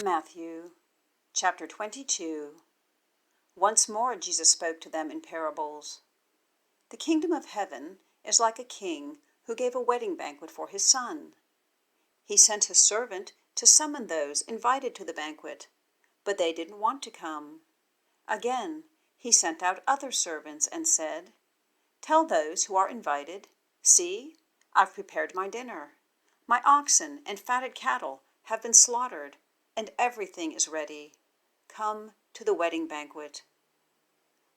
Matthew, chapter 22. Once more Jesus spoke to them in parables. The kingdom of heaven is like a king who gave a wedding banquet for his son. He sent his servant to summon those invited to the banquet, but they didn't want to come. Again, he sent out other servants and said, "Tell those who are invited, 'See, I've prepared my dinner. My oxen and fatted cattle have been slaughtered, and everything is ready. Come to the wedding banquet.'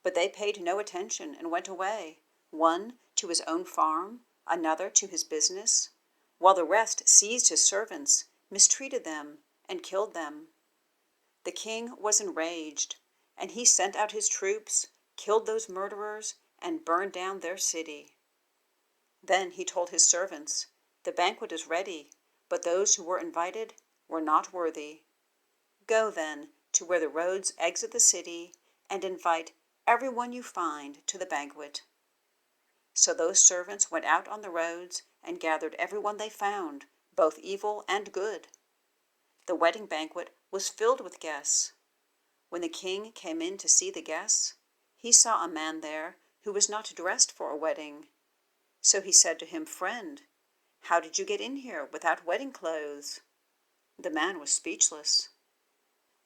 But they paid no attention and went away, one to his own farm, another to his business, while the rest seized his servants, mistreated them, and killed them. The king was enraged, and he sent out his troops, killed those murderers, and burned down their city. Then he told his servants, 'The banquet is ready, but those who were invited were not worthy. Go then to where the roads exit the city and invite everyone you find to the banquet.' So those servants went out on the roads and gathered everyone they found, both evil and good. The wedding banquet was filled with guests. When the king came in to see the guests, he saw a man there who was not dressed for a wedding. So he said to him, 'Friend, how did you get in here without wedding clothes?' The man was speechless.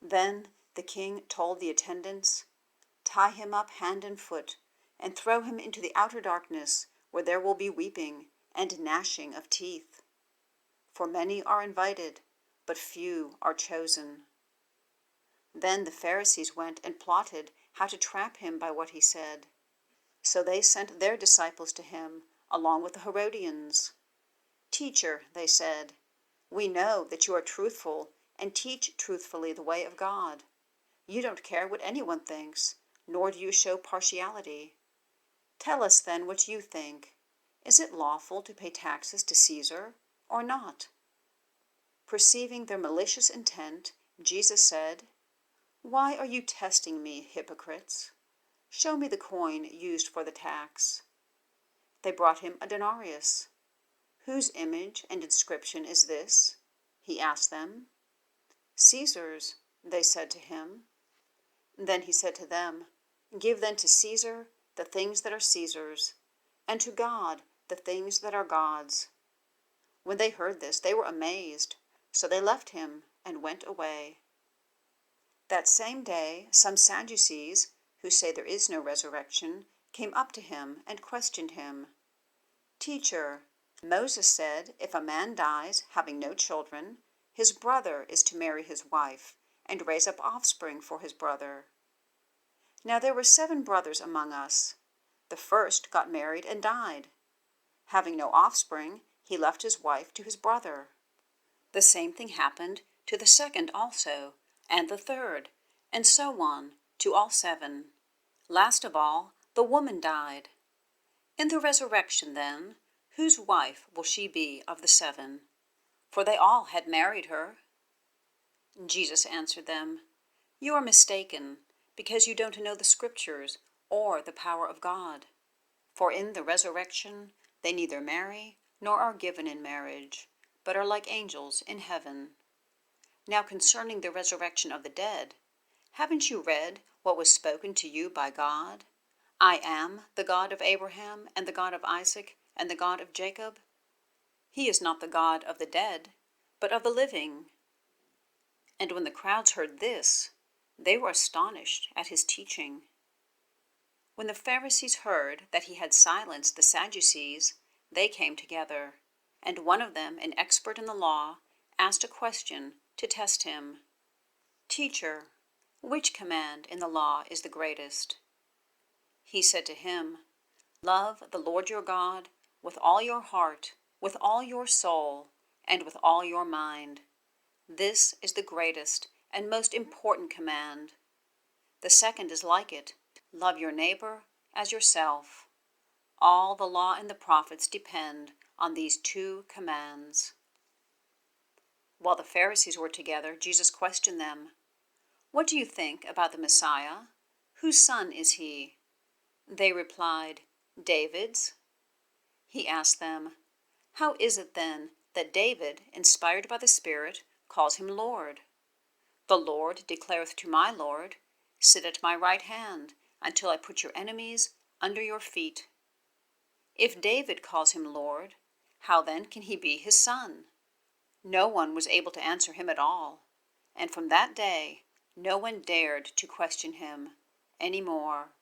Then the king told the attendants, 'Tie him up hand and foot, and throw him into the outer darkness, where there will be weeping and gnashing of teeth. For many are invited, but few are chosen.' Then the Pharisees went and plotted how to trap him by what he said. So they sent their disciples to him, along with the Herodians. 'Teacher,' they said, 'we know that you are truthful and teach truthfully the way of God. You don't care what anyone thinks, nor do you show partiality. Tell us then what you think. Is it lawful to pay taxes to Caesar or not?' Perceiving their malicious intent, Jesus said, 'Why are you testing me, hypocrites? Show me the coin used for the tax.' They brought him a denarius. 'Whose image and inscription is this?' he asked them. 'Caesar's,' they said to him. Then he said to them, 'Give then to Caesar the things that are Caesar's, and to God the things that are God's.' When they heard this, they were amazed, so they left him and went away. That same day, some Sadducees, who say there is no resurrection, came up to him and questioned him. 'Teacher, Moses said if a man dies having no children, his brother is to marry his wife and raise up offspring for his brother. Now there were 7 brothers among us. The first got married and died. Having no offspring, he left his wife to his brother. The same thing happened to the second also, and the third, and so on, to all 7. Last of all, the woman died. In the resurrection, then, whose wife will she be of the 7? For they all had married her.' Jesus answered them, 'You are mistaken, because you don't know the Scriptures or the power of God. For in the resurrection they neither marry nor are given in marriage, but are like angels in heaven. Now concerning the resurrection of the dead, haven't you read what was spoken to you by God? I am the God of Abraham and the God of Isaac and the God of Jacob. He is not the God of the dead, but of the living.' And when the crowds heard this, they were astonished at his teaching. When the Pharisees heard that he had silenced the Sadducees, they came together, and one of them, an expert in the law, asked a question to test him. 'Teacher, which command in the law is the greatest?' He said to him, 'Love the Lord your God with all your heart, with all your soul, and with all your mind. This is the greatest and most important command. The second is like it. Love your neighbor as yourself. All the law and the prophets depend on these 2 commands.' While the Pharisees were together, Jesus questioned them, 'What do you think about the Messiah? Whose son is he?' They replied, 'David's.' He asked them, 'How is it then that David, inspired by the Spirit, calls him Lord? The Lord declareth to my Lord, Sit at my right hand, until I put your enemies under your feet. If David calls him Lord, how then can he be his son? No one was able to answer him at all, and from that day no one dared to question him any more.